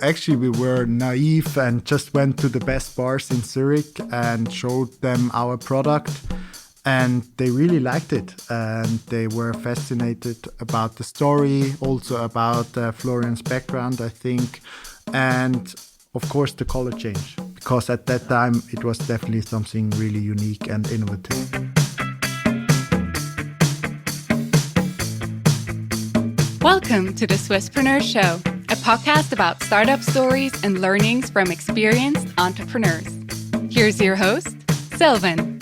Actually, we were naive and just went to the best bars in Zurich and showed them our product. And they really liked it. And they were fascinated about the story, also about Florian's background, I think. And of course, the color change. Because at that time, it was definitely something really unique and innovative. Welcome to the Swisspreneur Show, a podcast about startup stories and learnings from experienced entrepreneurs. Here's your host, Sylvan.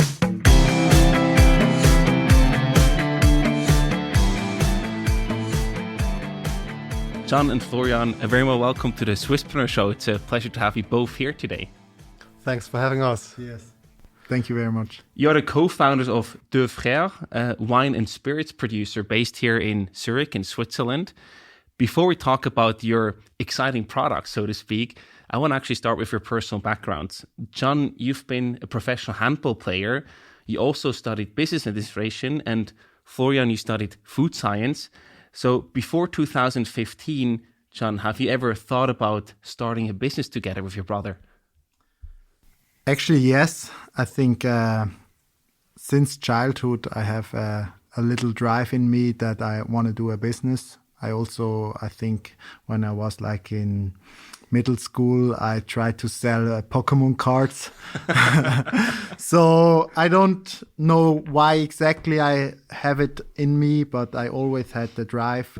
Gian and Florian, a very well welcome to the Swisspreneur Show. It's a pleasure to have you both here today. Thanks for having us. Yes. Thank you very much. You're the co-founders of Deux Frères, a wine and spirits producer based here in Zurich in Switzerland. Before we talk about your exciting products, so to speak, I want to actually start with your personal backgrounds. Gian, you've been a professional handball player. You also studied business administration, and Florian, you studied food science. So before 2015, Gian, have you ever thought about starting a business together with your brother? Actually, yes. I think since childhood, I have a little drive in me that I want to do a business. I think when I was like in middle school, I tried to sell Pokemon cards. So I don't know why exactly I have it in me, but I always had the drive.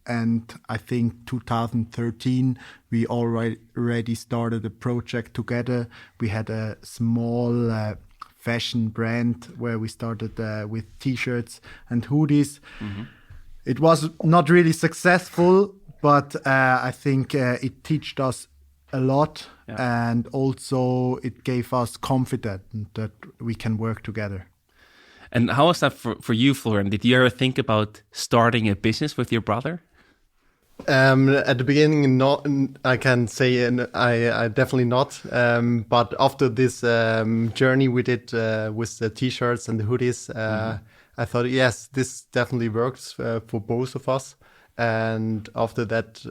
And I think 2013, we already started a project together. We had a small fashion brand where we started with T-shirts and hoodies. Mm-hmm. It was not really successful, but I think it taught us a lot. Yeah. And also it gave us confidence that we can work together. And how was that for you, Florian? Did you ever think about starting a business with your brother? At the beginning, not. I can say I definitely not. But after this journey we did with the T-shirts and the hoodies, I thought, yes, this definitely works for both of us. And after that,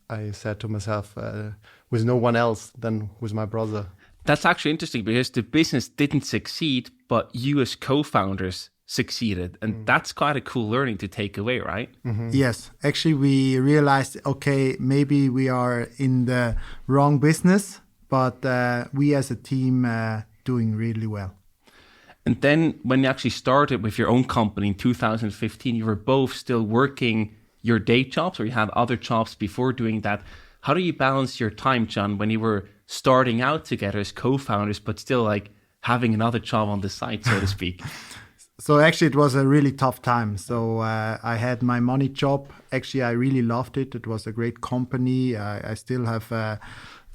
I said to myself, with no one else than with my brother. That's actually interesting because the business didn't succeed, but you as co-founders succeeded. And that's quite a cool learning to take away, right? Mm-hmm. Yes. Actually, we realized, okay, maybe we are in the wrong business, but we as a team doing really well. And then when you actually started with your own company in 2015, you were both still working your day jobs, or you had other jobs before doing that. How do you balance your time, Gian, when you were starting out together as co-founders, but still like having another job on the side, so to speak? So actually, it was a really tough time. So I had my money job. Actually, I really loved it. It was a great company. I still have a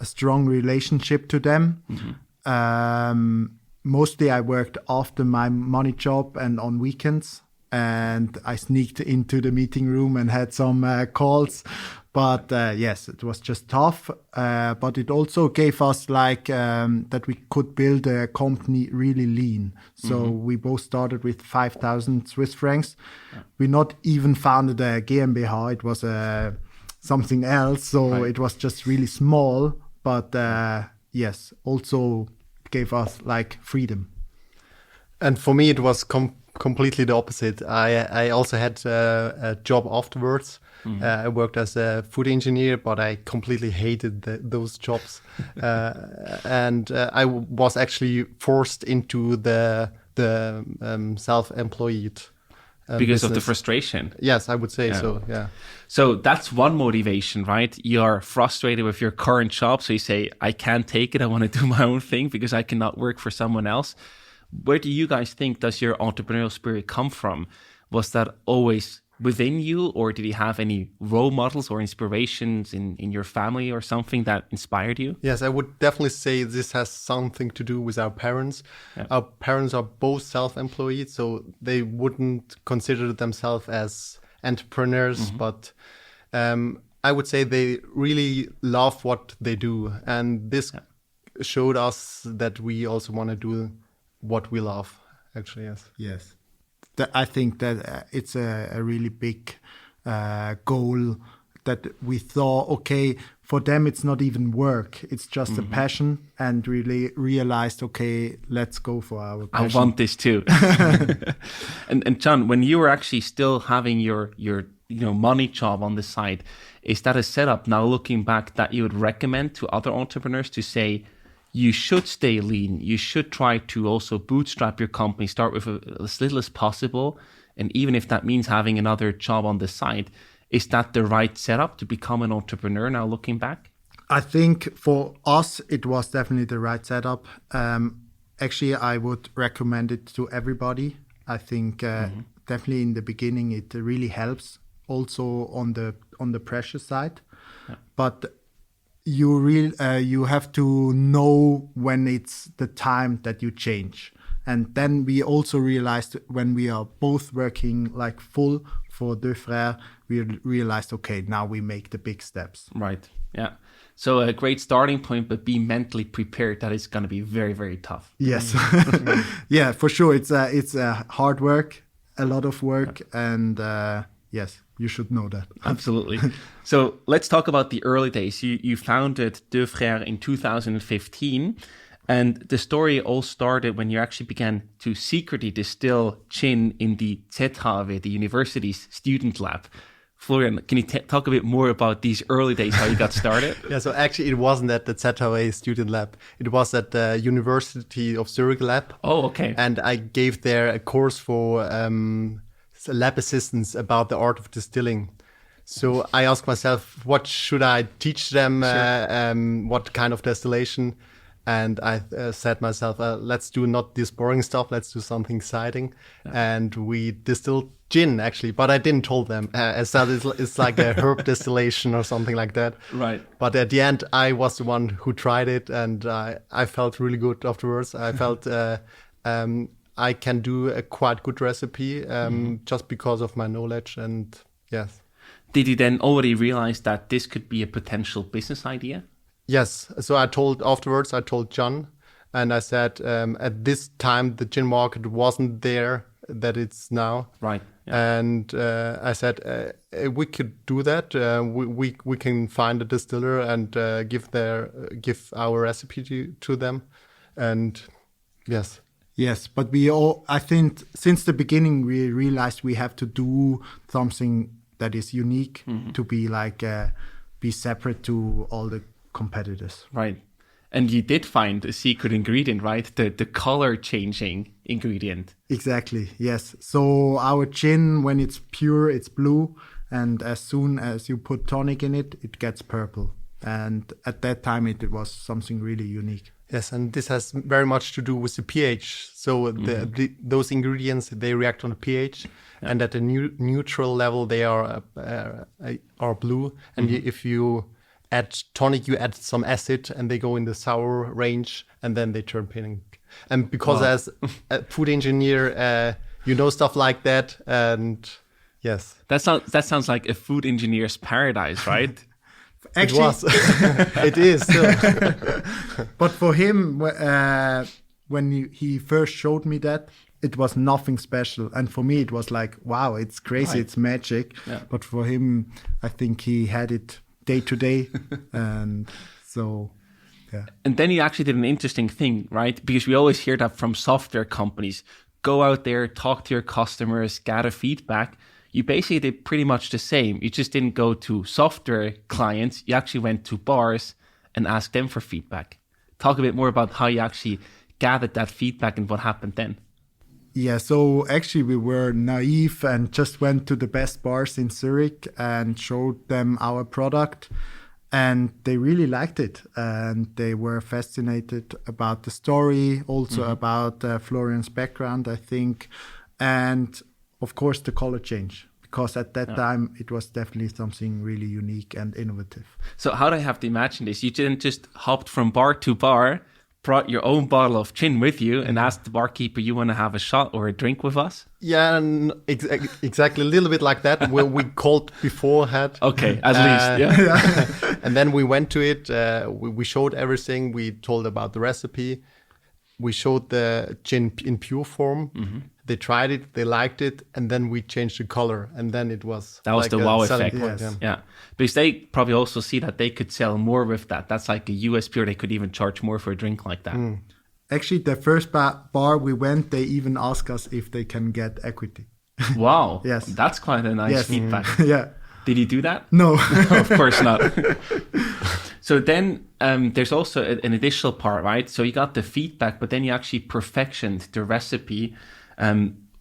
strong relationship to them. Mm-hmm. Mostly, I worked after my money job and on weekends. And I sneaked into the meeting room and had some calls. But yes, it was just tough. But it also gave us that we could build a company really lean. So we both started with 5,000 Swiss francs. Yeah. We not even founded a GmbH. It was something else. So It was just really small. But yes, also gave us freedom. And for me, it was completely the opposite. I also had a job afterwards. Mm-hmm. I worked as a food engineer, but I completely hated those jobs. And I was actually forced into the self-employed because business. of the frustration. Yes, I would say so, yeah. So that's one motivation, right? You are frustrated with your current job. So you say, I can't take it. I want to do my own thing because I cannot work for someone else. Where do you guys think does your entrepreneurial spirit come from? Was that always within you, or did you have any role models or inspirations in your family or something that inspired you? Yes, I would definitely say this has something to do with our parents. Yeah. Our parents are both self-employed, so they wouldn't consider themselves as entrepreneurs, but I would say they really love what they do. And this showed us that we also want to do what we love, actually, yes. Yes. I think that it's a really big goal that we thought, okay, for them it's not even work, it's just a passion, and really realized, okay, let's go for our passion. I want this too. and Gian, when you were actually still having your money job on the side, is that a setup now looking back that you would recommend to other entrepreneurs to say, you should stay lean, you should try to also bootstrap your company, start with as little as possible, and even if that means having another job on the side, is that the right setup to become an entrepreneur now looking back? I think for us, it was definitely the right setup. Actually, I would recommend it to everybody. I think definitely in the beginning, it really helps also on the pressure side. Yeah. But you have to know when it's the time that you change. And then we also realized when we are both working like full for Deux Frères, we realized, okay, now we make the big steps. Right. Yeah. So a great starting point, but be mentally prepared that it's going to be very, very tough. Yes. Yeah, for sure. It's a hard work, a lot of work. And yes, you should know that. Absolutely. So let's talk about the early days. You founded Deux Frères in 2015. And the story all started when you actually began to secretly distill gin in the ZHAW, the university's student lab. Florian, can you talk a bit more about these early days, how you got started? Yeah, so actually it wasn't at the ZHAW student lab. It was at the University of Zurich lab. Oh, okay. And I gave there a course for lab assistants about the art of distilling. So I asked myself, what should I teach them? Sure. What kind of distillation? And I said myself, let's do not this boring stuff. Let's do something exciting. Yeah. And we distilled gin, actually. But I didn't tell them. I said it's like a herb distillation or something like that. Right. But at the end, I was the one who tried it. And I felt really good afterwards. I felt I can do a quite good recipe just because of my knowledge. And yes. Did you then already realize that this could be a potential business idea? Yes. So I told Gian, and I said, at this time, the gin market wasn't there that it's now. Right. Yeah. And I said, we could do that. We can find a distiller and give our recipe to them. And yes. Yes, but I think since the beginning, we realized we have to do something that is unique to be be separate to all the competitors. Right. And you did find a secret ingredient, right? The color changing ingredient. Exactly. Yes. So our gin, when it's pure, it's blue. And as soon as you put tonic in it, it gets purple. And at that time, it was something really unique. Yes, and this has very much to do with the pH. So those ingredients, they react on the pH. Yeah. And at a neutral level, they are blue. And if you add tonic, you add some acid, and they go in the sour range, and then they turn pink. And because as a food engineer, you know stuff like that, and yes, that sounds like a food engineer's paradise, right? Actually, it was. It is still. But for him, when he first showed me that, it was nothing special, and for me, it was like, wow, it's crazy, right. It's magic. Yeah. But for him, I think he had it day to day. And so, yeah. And then you actually did an interesting thing, right? Because we always hear that from software companies. Go out there, talk to your customers, gather feedback. You basically did pretty much the same. You just didn't go to software clients. You actually went to bars and asked them for feedback. Talk a bit more about how you actually gathered that feedback and what happened then. Yeah, so actually we were naive and just went to the best bars in Zurich and showed them our product, and they really liked it, and they were fascinated about the story, also about Florian's background, I think, and of course the color change, because at that time it was definitely something really unique and innovative. So how do I have to imagine this? You didn't just hopped from bar to bar, brought your own bottle of gin with you and asked the barkeeper, you want to have a shot or a drink with us? Yeah, and exactly a little bit like that. Where we called beforehand. Okay, at least, yeah. And then we went to it. We showed everything. We told about the recipe. We showed the gin in pure form. They tried it, they liked it, and then we changed the color, and then it was That was like the a wow selling effect. point, Yes. Yeah, because they probably also see that they could sell more with that. That's like a USP, or they could even charge more for a drink like that. Actually, the first bar we went, they even asked us if they can get equity. Wow. Yes. That's quite a nice Yes. feedback. Yeah. Did you do that? No. Of course not. So then there's also an additional part, right? So you got the feedback, but then you actually perfectioned the recipe.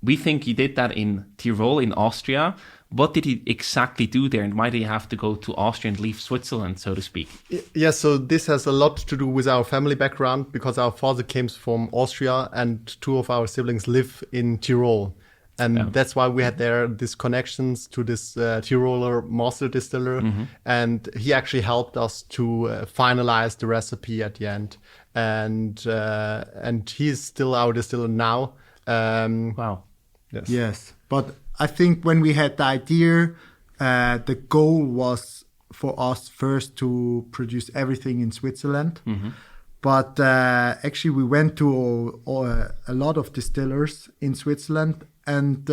We think you did that in Tyrol, in Austria. What did he exactly do there, and why did he have to go to Austria and leave Switzerland, so to speak? Yeah, so this has a lot to do with our family background, because our father came from Austria and two of our siblings live in Tyrol. And that's why we had there these connections to this Tiroler master distiller. And he actually helped us to finalize the recipe at the end. And he's still our distiller now. Wow. Yes. Yes. But I think when we had the idea, the goal was for us first to produce everything in Switzerland. But actually, we went to a lot of distillers in Switzerland, and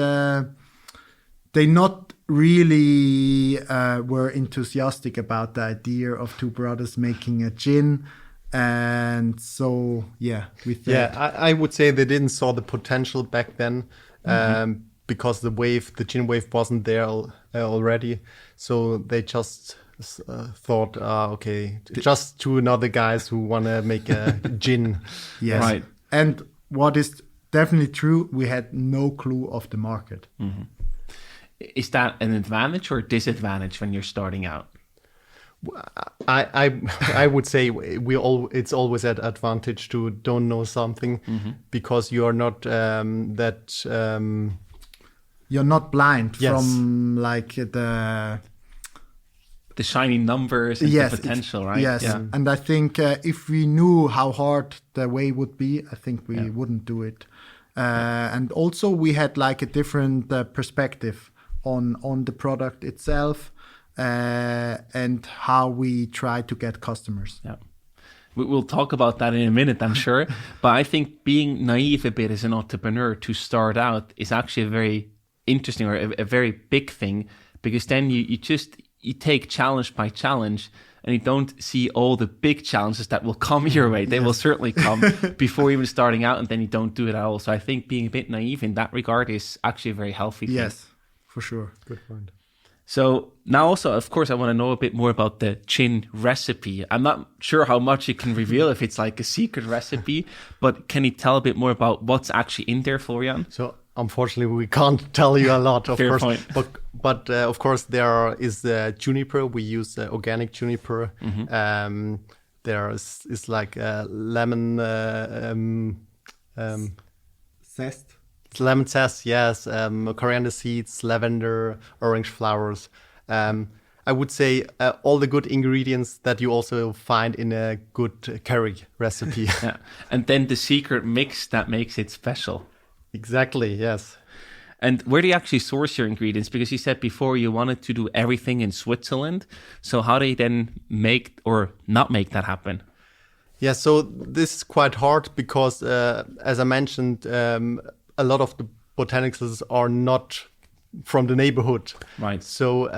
they not really were enthusiastic about the idea of two brothers making a gin. And so, yeah, we thought... Yeah, I would say they didn't saw the potential back then, because the gin wave wasn't there already. So they just thought, okay, just two other guys who want to make a gin. Yes. Right. And what is definitely true, we had no clue of the market. Is that an advantage or a disadvantage when you're starting out? I would say it's always an advantage to don't know something, because you are not You're not blind Yes. from like the shiny numbers and yes, the potential, right? Yes, Yeah. and I think if we knew how hard the way would be, I think we wouldn't do it. And also we had like a different perspective on the product itself and how we try to get customers. Yeah. We'll talk about that in a minute, I'm sure. But I think being naive a bit as an entrepreneur to start out is actually a very interesting or a very big thing, because then you take challenge by challenge and you don't see all the big challenges that will come your way. They will certainly come before even starting out, and then you don't do it at all. So I think being a bit naive in that regard is actually a very healthy thing. Yes, for sure. Good point. So now also, of course, I want to know a bit more about the gin recipe. I'm not sure how much you can reveal if it's like a secret recipe, but can you tell a bit more about what's actually in there, Florian? So unfortunately, we can't tell you a lot, of Fair course. point. But of course, there is juniper. We use organic juniper. There is like lemon Zest. lemon zest, yes, coriander seeds, lavender, orange flowers. I would say all the good ingredients that you also find in a good curry recipe. Yeah. And then the secret mix that makes it special. Exactly, yes. And where do you actually source your ingredients? Because you said before you wanted to do everything in Switzerland. So how do you then make or not make that happen? Yeah, so this is quite hard because, as I mentioned, a lot of the botanicals are not from the neighborhood. Right. So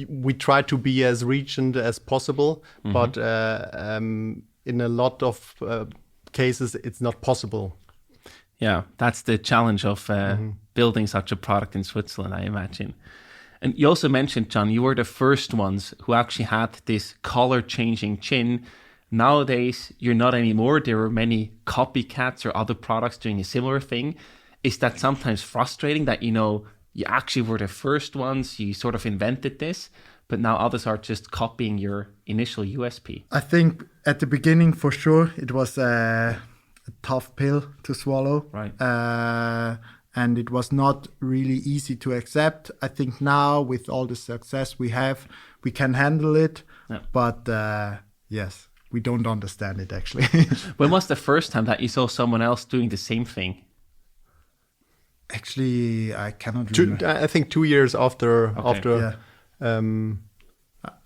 we try to be as regional as possible, but in a lot of cases, it's not possible. Yeah, that's the challenge of building such a product in Switzerland, I imagine. And you also mentioned, John, you were the first ones who actually had this color-changing gin. Nowadays, you're not anymore. There are many copycats or other products doing a similar thing. Is that sometimes frustrating that, you actually were the first ones, you sort of invented this, but now others are just copying your initial USP? I think at the beginning, for sure, it was a tough pill to swallow. Right. And it was not really easy to accept. I think now, with all the success we have, we can handle it. Yeah. But yes, we don't understand it, actually. When was the first time that you saw someone else doing the same thing? Actually, I cannot remember. I think 2 years after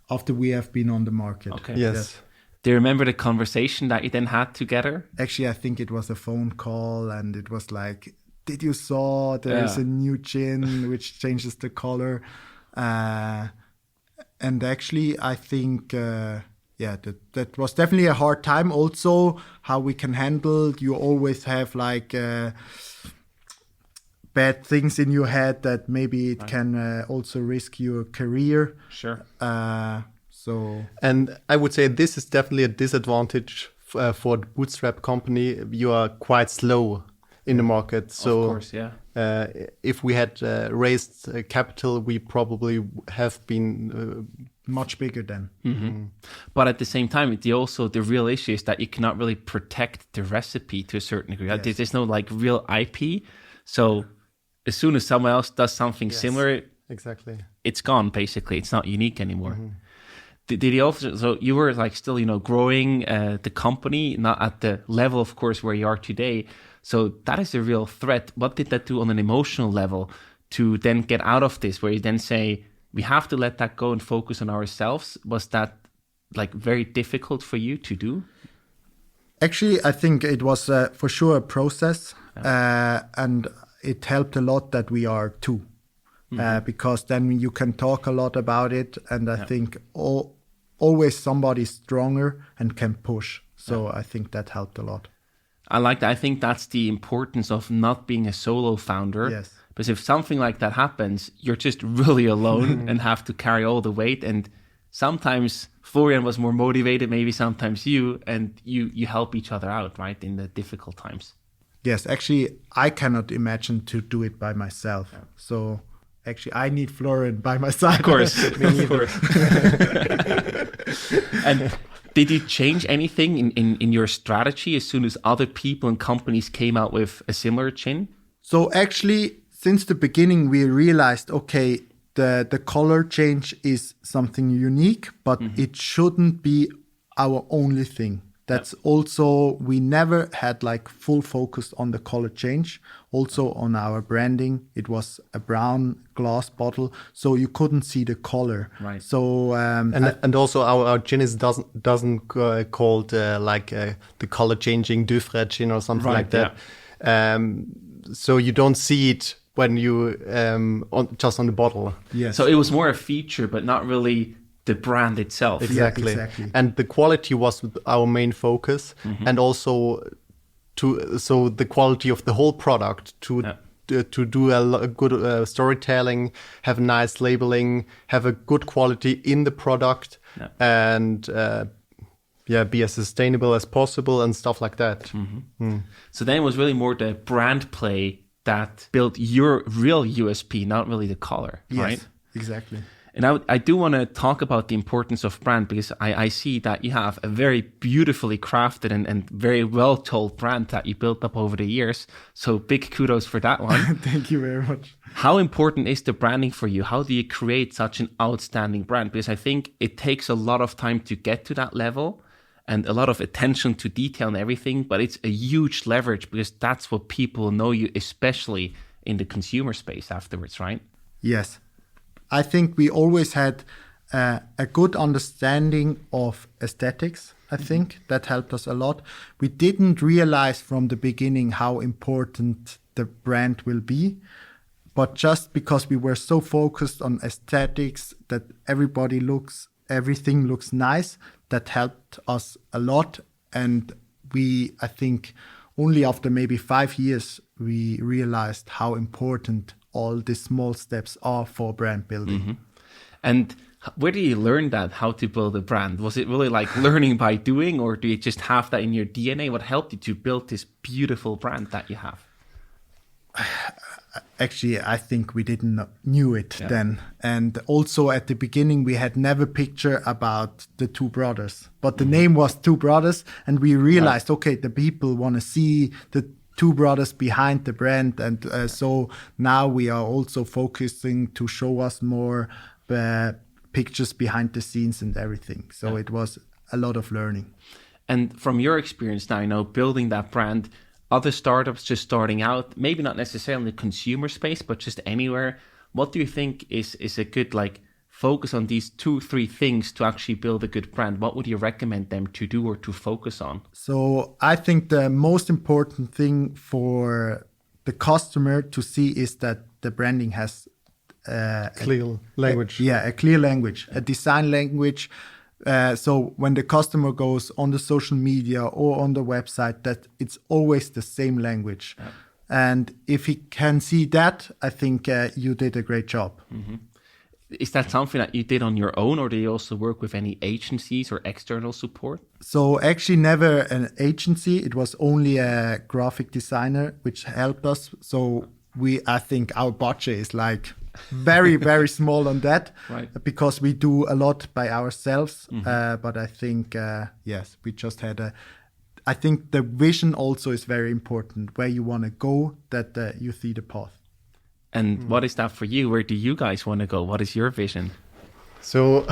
After we have been on the market. Okay. yes. Do you remember the conversation that you then had together? Actually, I think it was a phone call, and it was like did you saw there's a new gin which changes the color? And actually, I think, that was definitely a hard time. Also, how we can handle, you always have like bad things in your head that maybe it can also risk your career. Sure. And I would say this is definitely a disadvantage for the bootstrap company. You are quite slow in the market. So of course, if we had raised capital, we probably have been much bigger then. But at the same time, the real issue is that you cannot really protect the recipe to a certain degree. Yes. There's no like real IP. So as soon as someone else does something similar, exactly, it's gone. Basically, it's not unique anymore. Did you also? So you were like still, growing the company, not at the level, of course, where you are today. So that is a real threat. What did that do on an emotional level to then get out of this, where you then say, we have to let that go and focus on ourselves? Was that like very difficult for you to do? Actually, I think it was for sure a process, and it helped a lot that we are two, because then you can talk a lot about it, and I think always somebody stronger and can push. So I think that helped a lot. I like that. I think that's the importance of not being a solo founder. Yes. Because if something like that happens, you're just really alone and have to carry all the weight. And sometimes Florian was more motivated, maybe sometimes you, and you help each other out, right, in the difficult times. Yes, actually, I cannot imagine to do it by myself. Yeah. So actually, I need Florian by my side. Of course. Of course. And did you change anything in your strategy as soon as other people and companies came out with a similar gin? So actually, since the beginning, we realized, okay, the color change is something unique, but it shouldn't be our only thing. That's also, we never had like full focus on the color change. Also on our branding, it was a brown glass bottle, so you couldn't see the color. Right. So and also our gin doesn't called the color changing Deux Frères gin or something like that. So you don't see it when you just on the bottle. Yes. So it was more a feature, but not really the brand itself. Exactly. Yeah, exactly. And the quality was our main focus, and also so the quality of the whole product to do a good storytelling, have nice labeling, have a good quality in the product, and be as sustainable as possible and stuff like that. So then it was really more the brand play that built your real USP, not really the color, right? Yes, exactly. And I do want to talk about the importance of brand, because I see that you have a very beautifully crafted and very well told brand that you built up over the years. So big kudos for that one. Thank you very much. How important is the branding for you? How do you create such an outstanding brand? Because I think it takes a lot of time to get to that level and a lot of attention to detail and everything, but it's a huge leverage because that's what people know you, especially in the consumer space afterwards, right? Yes. I think we always had a good understanding of aesthetics. I think that helped us a lot. We didn't realize from the beginning how important the brand will be, but just because we were so focused on aesthetics that everything looks nice, that helped us a lot. And I think only after maybe 5 years, we realized how important all these small steps are for brand building. And where do you learn that, how to build a brand? Was it really like learning by doing, or do you just have that in your DNA? What helped you to build this beautiful brand that you have? Actually, I think we didn't knew it then. And also at the beginning, we had never picture about the two brothers, but the name was Two Brothers. And we realized, okay, the people want to see the two brothers behind the brand. And so now we are also focusing to show us more pictures behind the scenes and everything. So it was a lot of learning. And from your experience now, building that brand, other startups just starting out, maybe not necessarily in the consumer space, but just anywhere, what do you think is a good focus on these 2-3 things to actually build a good brand? What would you recommend them to do or to focus on? So I think the most important thing for the customer to see is that the branding has Clear language. a clear language, a design language. So when the customer goes on the social media or on the website, that it's always the same language. Yeah. And if he can see that, I think you did a great job. Mm-hmm. Is that something that you did on your own, or do you also work with any agencies or external support? So actually never an agency. It was only a graphic designer which helped us. So I think our budget is like very, very small on that, right? Because we do a lot by ourselves. Mm-hmm. But I think, yes, we just had I think the vision also is very important, where you want to go, that you see the path. And what is that for you? Where do you guys want to go? What is your vision? So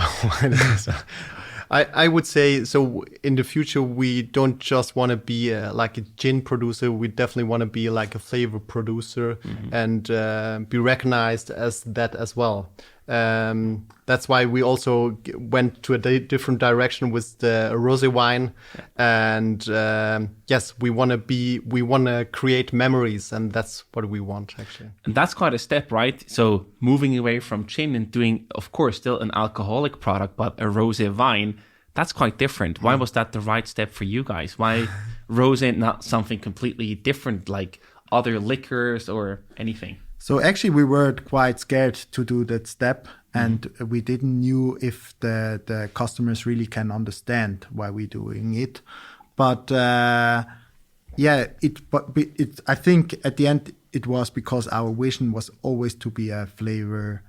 I would say, so in the future, we don't just want to be like a gin producer. We definitely want to be like a flavor producer, mm-hmm. and be recognized as that as well. That's why we also went to a different direction with the rosé wine. Yeah. And yes, we want to create memories, and that's what we want, actually. And that's quite a step, right? So moving away from gin and doing, of course, still an alcoholic product, but a rosé wine, that's quite different. Why was that the right step for you guys? Why rosé, not something completely different like other liquors or anything? So actually we were quite scared to do that step, and we didn't knew if the customers really can understand why we're doing it. But I think at the end it was because our vision was always to be a flavor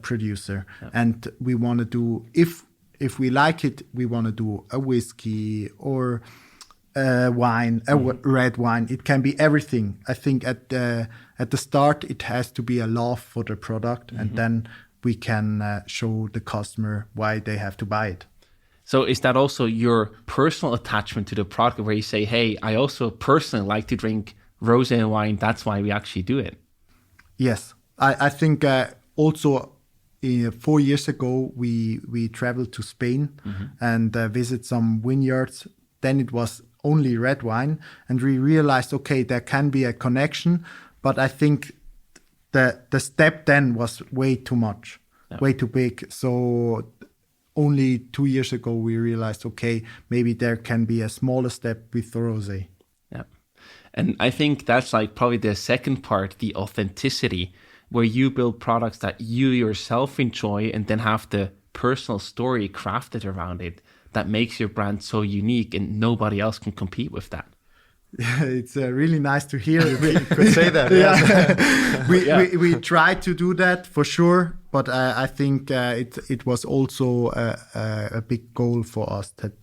producer. Yeah. And we want to do, if we like it, we want to do a whiskey or wine, a red wine. It can be everything. I think at the start it has to be a love for the product, and then we can show the customer why they have to buy it. So is that also your personal attachment to the product, where you say, hey, I also personally like to drink rosé wine, that's why we actually do it? Yes. I think also 4 years ago we traveled to Spain and visit some vineyards. Then it was only red wine, and we realized, okay, there can be a connection, but I think the step then was way too much, way too big. So only 2 years ago we realized, okay, maybe there can be a smaller step with rosé. Yeah, and I think that's like probably the second part, the authenticity, where you build products that you yourself enjoy and then have the personal story crafted around it that makes your brand so unique, and nobody else can compete with that. Yeah, it's really nice to hear. We could say that. Yeah. We tried to do that for sure, but I think it was also a big goal for us that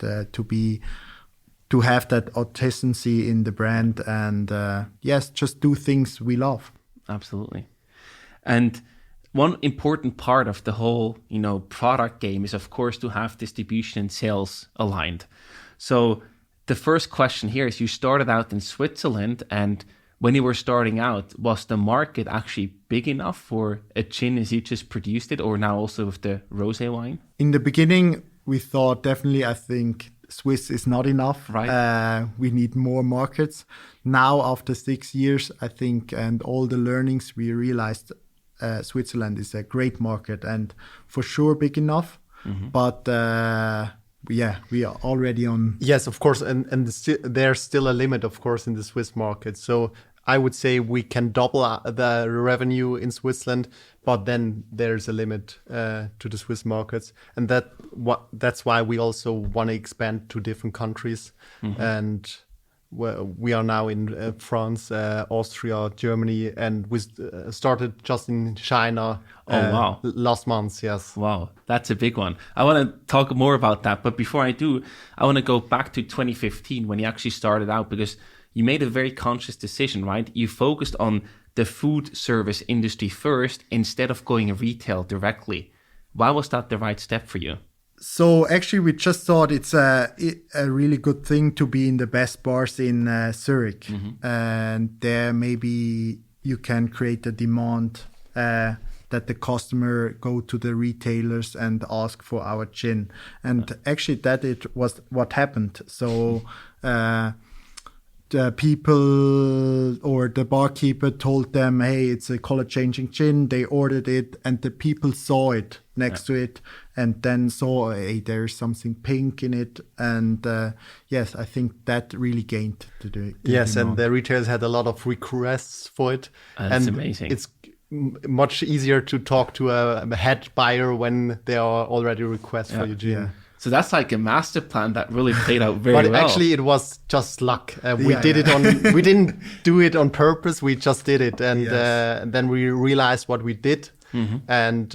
to have that authenticity in the brand, and yes, just do things we love. Absolutely. And one important part of the whole, product game is, of course, to have distribution and sales aligned. So the first question here is, you started out in Switzerland, and when you were starting out, was the market actually big enough for a gin as you just produced it, or now also with the rosé wine? In the beginning, we thought definitely, I think Swiss is not enough. Right. We need more markets. Now, after 6 years, I think, and all the learnings, we realized Switzerland is a great market and for sure big enough. But we are already on. Yes, of course, and there's still a limit, of course, in the Swiss market. So I would say we can double the revenue in Switzerland, but then there's a limit to the Swiss markets, and that's why we also want to expand to different countries. And we are now in France, Austria, Germany, and we started just in China. Wow! Last month, yes. Wow, that's a big one. I want to talk more about that, but before I do, I want to go back to 2015 when you actually started out, because you made a very conscious decision, right? You focused on the food service industry first instead of going retail directly. Why was that the right step for you? So actually, we just thought it's a really good thing to be in the best bars in Zurich. And there maybe you can create a demand that the customer go to the retailers and ask for our gin. And actually it was what happened. So the people or the barkeeper told them, hey, it's a color changing gin. They ordered it and the people saw it next to it and then saw, hey, there's something pink in it. And yes, I think that really gained the Yes, demand. and the retailers had a lot of requests for it. That's and amazing. It's much easier to talk to a head buyer when there are already requests for your gin. Yeah. So that's like a master plan that really played out very But well. actually, it was just luck. We didn't do it on purpose. We just did it, and then we realized what we did, and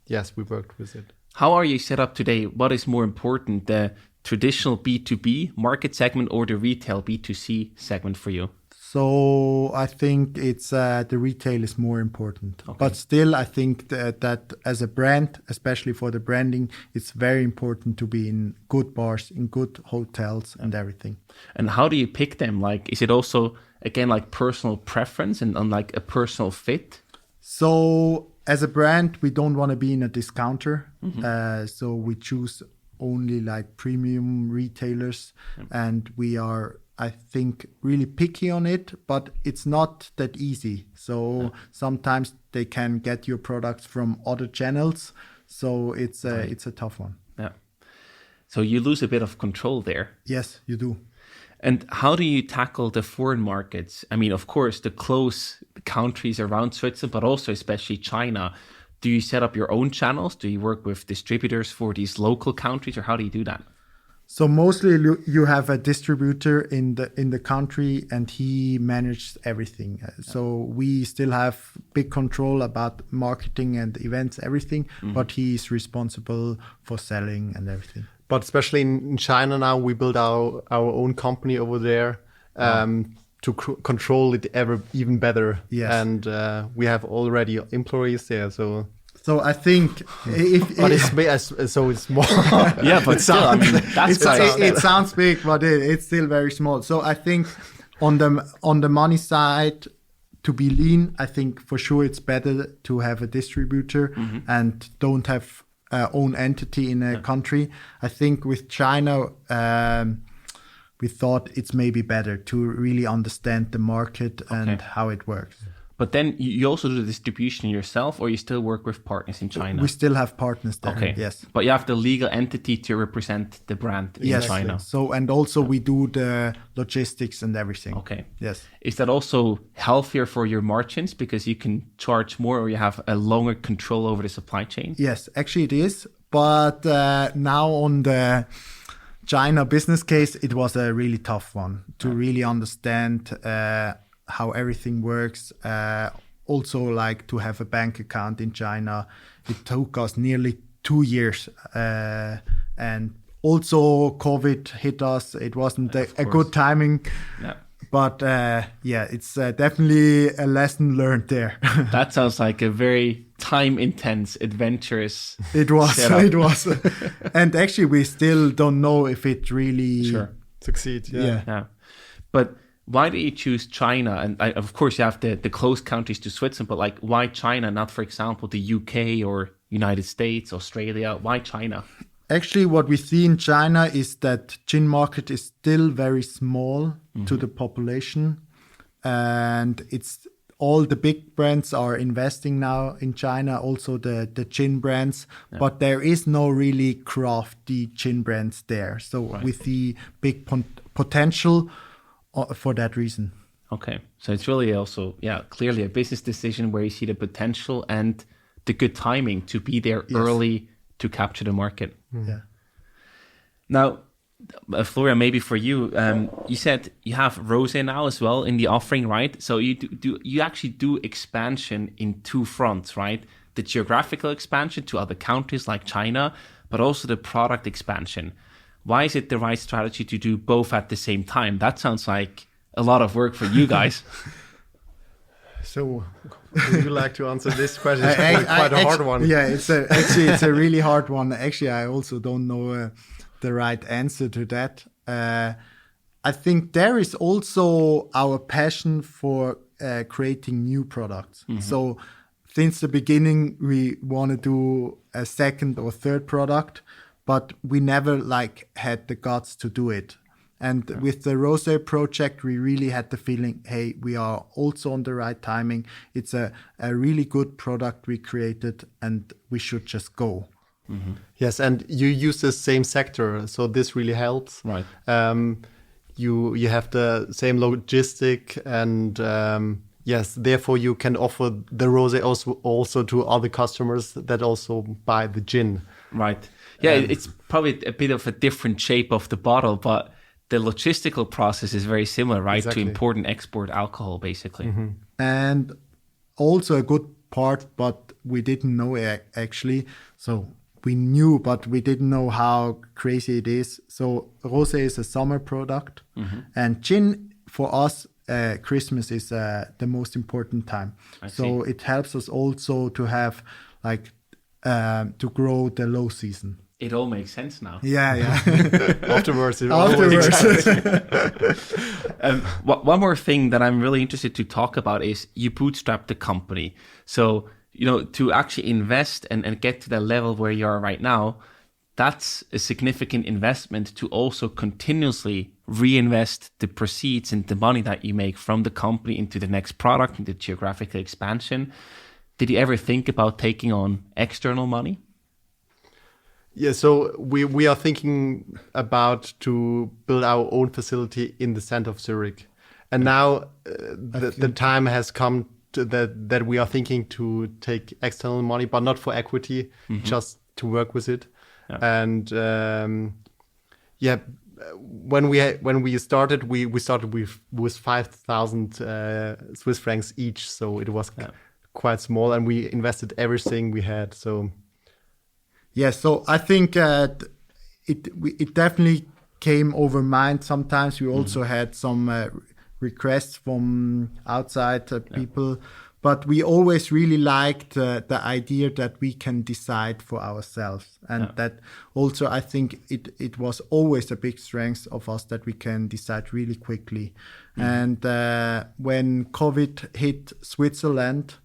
yes, we worked with it. How are you set up today? What is more important, the traditional B2B market segment or the retail B2C segment for you? So I think it's the retail is more important. Okay. But still, I think that as a brand, especially for the branding, it's very important to be in good bars, in good hotels and everything. And how do you pick them? Like, is it also, again, like personal preference and like a personal fit? So as a brand, we don't want to be in a discounter. So we choose only like premium retailers and we are, I think, really picky on it, but it's not that easy. So sometimes they can get your products from other channels. So it's a tough one. Yeah. So you lose a bit of control there. Yes, you do. And how do you tackle the foreign markets? I mean, of course, the close countries around Switzerland, but also especially China. Do you set up your own channels? Do you work with distributors for these local countries, or how do you do that? So mostly you have a distributor in the country and he manages everything. So we still have big control about marketing and events, everything, but he's responsible for selling and everything. But especially in China now, we build our own company over there to control it even better. Yes. And we have already employees there, so... So I think it's more. Yeah, but still, I mean, that's quite. it sounds big, but it's still very small. So I think on the money side, to be lean, I think for sure it's better to have a distributor and don't have own entity in a country. I think with China, we thought it's maybe better to really understand the market and how it works. But then you also do the distribution yourself, or you still work with partners in China? We still have partners there. Okay. Yes. But you have the legal entity to represent the brand in China. So and also we do the logistics and everything. Okay. Yes. Is that also healthier for your margins because you can charge more, or you have a longer control over the supply chain? Yes, actually it is. But now on the China business case, it was a really tough one to really understand how everything works. Also, like to have a bank account in China, it took us nearly 2 years. And also COVID hit us. It wasn't a good timing. Yeah. But it's definitely a lesson learned there. That sounds like a very time-intense, adventurous It was. setup. It was. And actually, we still don't know if it really Succeed. Yeah. But why do you choose China? And of course, you have the close countries to Switzerland, but like, why China, not, for example, the UK or United States, Australia? Why China? Actually, what we see in China is that gin market is still very small to the population. And it's all the big brands are investing now in China, also the gin brands. Yeah. But there is no really crafty gin brands there. So we see big potential for that reason. Okay. So it's really also, clearly a business decision where you see the potential and the good timing to be there early to capture the market. Yeah. Now, Florian, maybe for you, you said you have rosé now as well in the offering, right? So you actually do expansion in two fronts, right? The geographical expansion to other countries like China, but also the product expansion. Why is it the right strategy to do both at the same time? That sounds like a lot of work for you guys. So, would you like to answer this question? It's quite a hard one. Yeah, it's a really hard one. Actually, I also don't know the right answer to that. I think there is also our passion for creating new products. So, since the beginning, we want to do a second or third product, but we never had the guts to do it. And with the Rosé project, we really had the feeling, hey, we are also on the right timing. It's a really good product we created, and we should just go. Yes, and you use the same sector, so this really helps. Right. You have the same logistic, and yes, therefore you can offer the rosé also to other customers that also buy the gin. Right. Yeah, it's probably a bit of a different shape of the bottle, but the logistical process is very similar, right? Exactly. To import and export alcohol, basically. And also a good part, but we didn't know it actually. So we knew, but we didn't know how crazy it is. So rosé is a summer product, and gin for us, Christmas is the most important time. So it helps us also to have to grow the low season. It all makes sense now. Yeah. Afterwards. One more thing that I'm really interested to talk about is you bootstrapped the company. So, to actually invest and get to the level where you are right now, that's a significant investment to also continuously reinvest the proceeds and the money that you make from the company into the next product, into geographical expansion. Did you ever think about taking on external money? Yeah, so we are thinking about to build our own facility in the center of Zurich. And now the time has come to that we are thinking to take external money, but not for equity, just to work with it. Yeah. And when we started, we started with 5,000 Swiss francs each, so it was quite small, and we invested everything we had. So yes, so I think it definitely came over mind. Sometimes we also had some requests from outside people, but we always really liked the idea that we can decide for ourselves. And that also, I think it was always a big strength of us that we can decide really quickly. And when COVID hit Switzerland,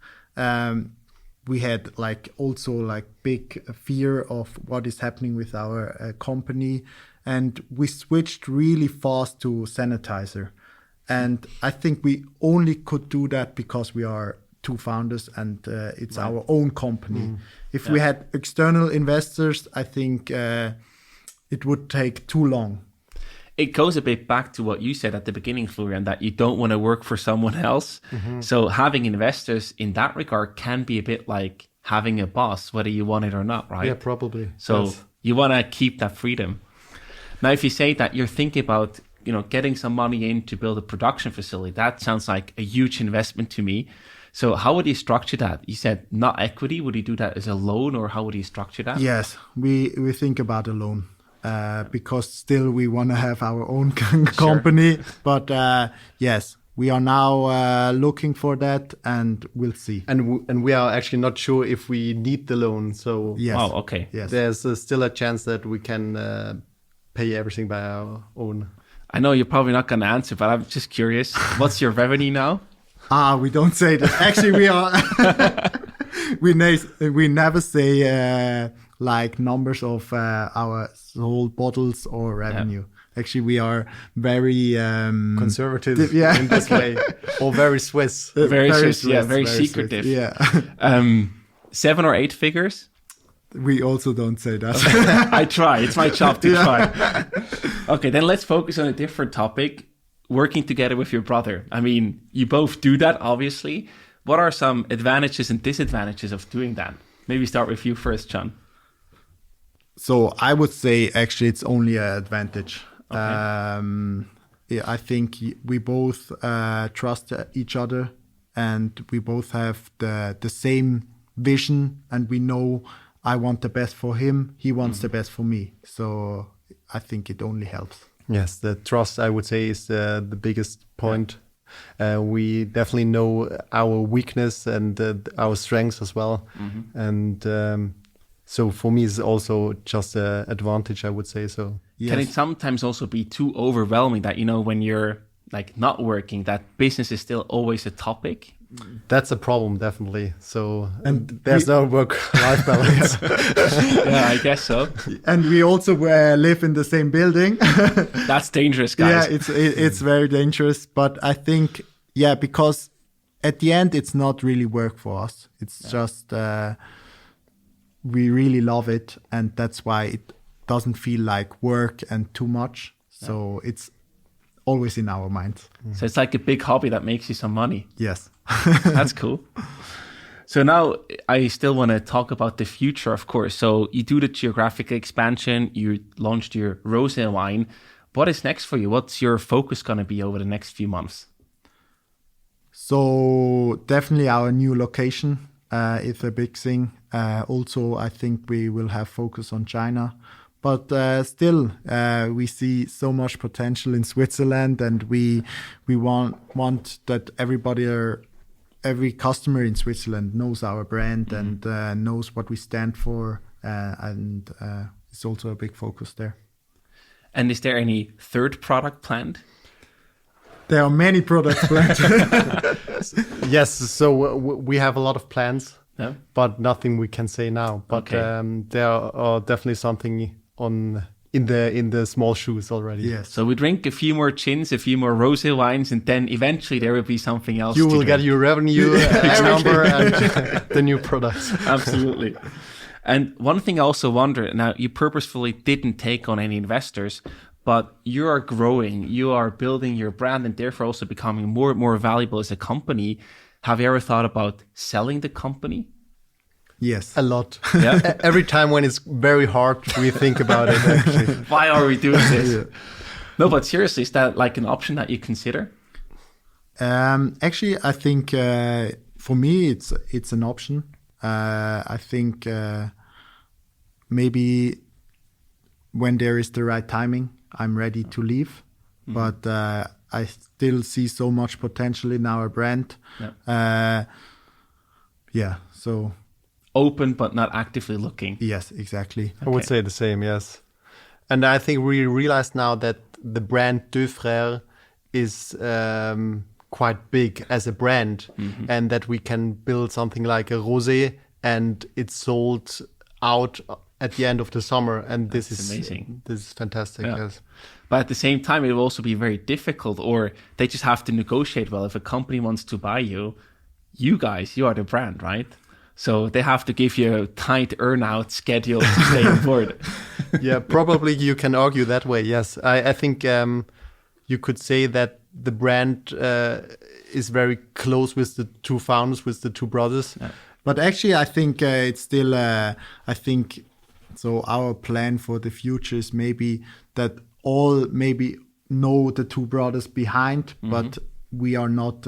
we had also big fear of what is happening with our company. And we switched really fast to sanitizer. And I think we only could do that because we are two founders and it's our own company. If we had external investors, I think it would take too long. It goes a bit back to what you said at the beginning, Florian, that you don't want to work for someone else. So having investors in that regard can be a bit like having a boss, whether you want it or not, right? Yeah, probably. So you want to keep that freedom. Now, if you say that you're thinking about, getting some money in to build a production facility, that sounds like a huge investment to me. So how would you structure that? You said not equity. Would you do that as a loan, or how would you structure that? Yes, we think about a loan. Because still we want to have our own company. Sure. But yes, we are now looking for that, and we'll see. And we are actually not sure if we need the loan. So yes. Oh, okay. Yes. There's still a chance that we can pay everything by our own. I know you're probably not going to answer, but I'm just curious. What's your revenue now? We don't say that. Actually, we are. we never say numbers of our sold bottles or revenue. Actually, we are very conservative in this way, or very Swiss. Very Swiss, very secretive. Swiss, yeah. 7 or 8 figures? We also don't say that. I try. It's my job to try. Okay, then let's focus on a different topic. Working together with your brother. I mean, you both do that, obviously. What are some advantages and disadvantages of doing that? Maybe start with you first, Gian. So I would say actually it's only an advantage. Okay. I think we both trust each other, and we both have the same vision, and we know I want the best for him, he wants the best for me. So I think it only helps. Yes, the trust, I would say, is the biggest point. We definitely know our weakness and our strengths as well. And so for me, it's also just an advantage, I would say so. Yes. Can it sometimes also be too overwhelming that, when you're not working, that business is still always a topic? That's a problem, definitely. So And there's no work-life balance. Yeah, I guess so. And we also live in the same building. That's dangerous, guys. Yeah, it's very dangerous. But I think, because at the end, it's not really work for us. It's just we really love it. And that's why it doesn't feel like work and too much. So it's always in our minds. So it's like a big hobby that makes you some money. Yes. That's cool. So now I still want to talk about the future, of course. So you do the geographic expansion, you launched your rosé wine. What is next for you? What's your focus going to be over the next few months? So definitely our new location is a big thing. Also, I think we will have focus on China. But still, we see so much potential in Switzerland, and we want that every customer in Switzerland knows our brand and knows what we stand for, and it's also a big focus there. And is there any third product planned? There are many products planned. Yes, so we have a lot of plans, but nothing we can say now. But there are definitely something in the small shoes already. Yes. So we drink a few more gins, a few more rosé wines, and then eventually there will be something else. You to will get drink. your revenue number and the new products. Absolutely. And one thing I also wonder, now you purposefully didn't take on any investors, but you are growing, you are building your brand and therefore also becoming more and more valuable as a company. Have you ever thought about selling the company? Yes. A lot. Yeah. Every time when it's very hard, we think about it, actually. Why are we doing this? No, but seriously, is that like an option that you consider? Actually, I think for me, it's an option. I think maybe when there is the right timing, I'm ready to leave. But I still see so much potential in our brand. So... Open, but not actively looking. Yes, exactly. I would say the same, yes. And I think we realize now that the brand Deux Frères is quite big as a brand, and that we can build something like a rosé and it's sold out at the end of the summer. And this is amazing. This is fantastic, yes. But at the same time, it will also be very difficult, or they just have to negotiate well. If a company wants to buy you, you are the brand, right? So they have to give you a tight earn-out schedule to stay on board. Yeah, probably you can argue that way, yes. I think you could say that the brand is very close with the two founders, with the two brothers. Yeah. But actually, I think it's still, so our plan for the future is maybe that all maybe know the two brothers behind, but we are not...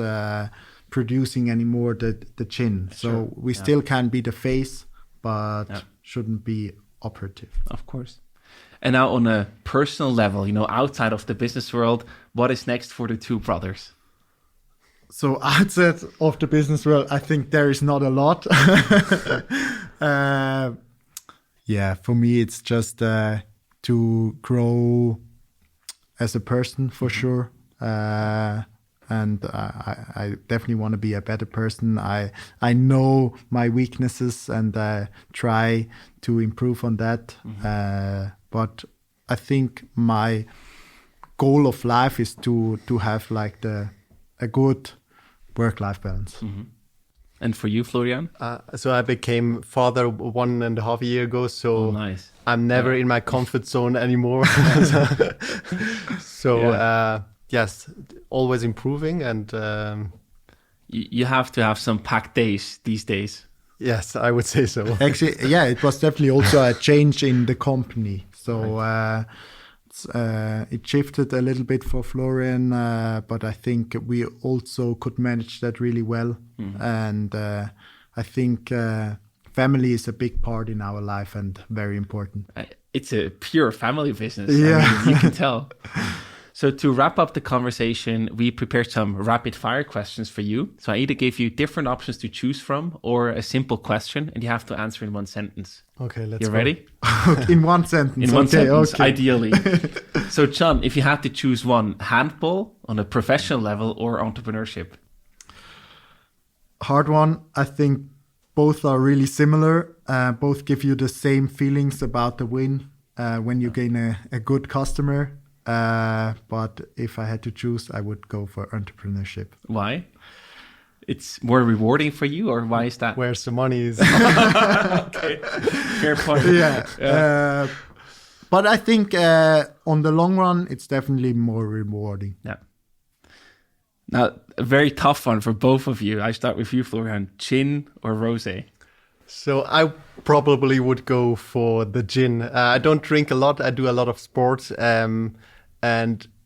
producing anymore the gin. So we still can be the face, but shouldn't be operative. Of course. And now on a personal level, outside of the business world, what is next for the two brothers? So outside of the business world, I think there is not a lot. For me, it's just to grow as a person for sure. And I definitely want to be a better person. I know my weaknesses and I try to improve on that. But I think my goal of life is to have like a good work-life balance. And for you, Florian? So I became father 1.5 years ago. So nice. I'm never in my comfort zone anymore. Yes, always improving, and you have to have some packed days these days. Yes, I would say so. Actually, it was definitely also a change in the company. So it shifted a little bit for Florian, but I think we also could manage that really well. And I think family is a big part in our life and very important. It's a pure family business. Yeah. I mean, you can tell. So to wrap up the conversation, we prepared some rapid fire questions for you. So I either gave you different options to choose from or a simple question, and you have to answer in one sentence. Okay, let's You go. ready? In one sentence. In one sentence, okay. ideally. So Gian, if you had to choose one, handball on a professional level or entrepreneurship? hard one. I think both are really similar. Both give you the same feelings about the win when you gain a good customer. But if I had to choose, I would go for entrepreneurship. Why? It's more rewarding for you, or why is that? Where's the money is. Okay, fair point. Yeah. But I think on the long run, it's definitely more rewarding. Yeah. Now, a very tough one for both of you. I start with you, Florian. Gin or rosé? So I probably would go for the gin. I don't drink a lot. I do a lot of sports. And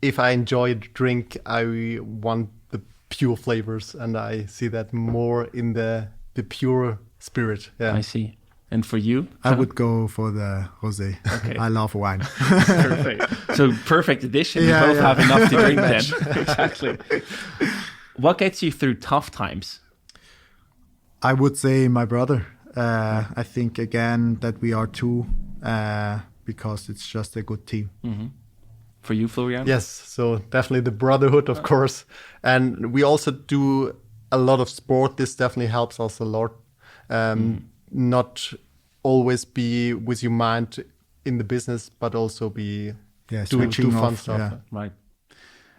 if I enjoy the drink, I want the pure flavors. And I see that more in the pure spirit. Yeah. I see. And for you? I would go for the rosé. Okay. I love wine. Perfect. So perfect addition. You both have enough to drink then. Exactly. What gets you through tough times? I would say my brother. I think, again, that we are two because it's just a good team. Mm-hmm. For you, Florian? Yes, so definitely the brotherhood, of course. And we also do a lot of sport. This definitely helps us a lot. Not always be with your mind in the business, but also be do fun stuff. Yeah. Right.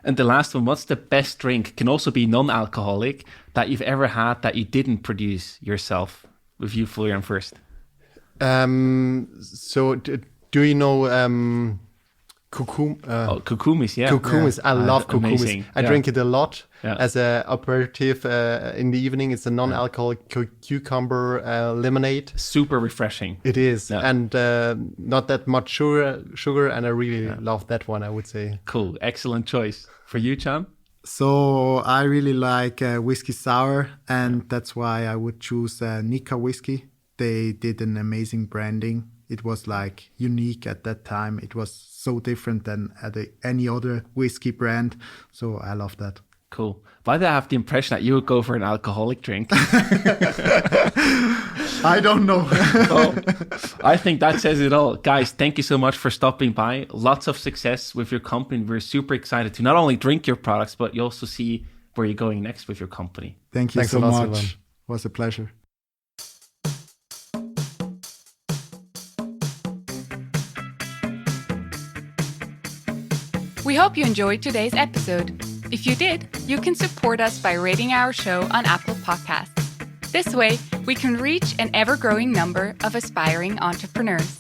And the last one, what's the best drink? Can also be non-alcoholic that you've ever had that you didn't produce yourself? With you, Florian, first. So do you know Kukumis, yeah. Kukumis. I love kukumis. Amazing. I drink it a lot Yeah. as an aperitif in the evening. It's a non-alcoholic cucumber lemonade. Super refreshing. It is. Yeah. And not that much sugar, and I really love that one, I would say. Cool. Excellent choice. For you, Gian? So I really like whiskey sour, and that's why I would choose Nika whiskey. They did an amazing branding. It was like unique at that time. It was so different than any other whiskey brand. So I love that. Cool. Why did I have the impression that you would go for an alcoholic drink? I don't know. Well, I think that says it all. Guys, thank you so much for stopping by. Lots of success with your company. We're super excited to not only drink your products, but you also see where you're going next with your company. Thank you Thanks so a lot, much. Silvan. It was a pleasure. We hope you enjoyed today's episode. If you did, you can support us by rating our show on Apple Podcasts. This way, we can reach an ever-growing number of aspiring entrepreneurs.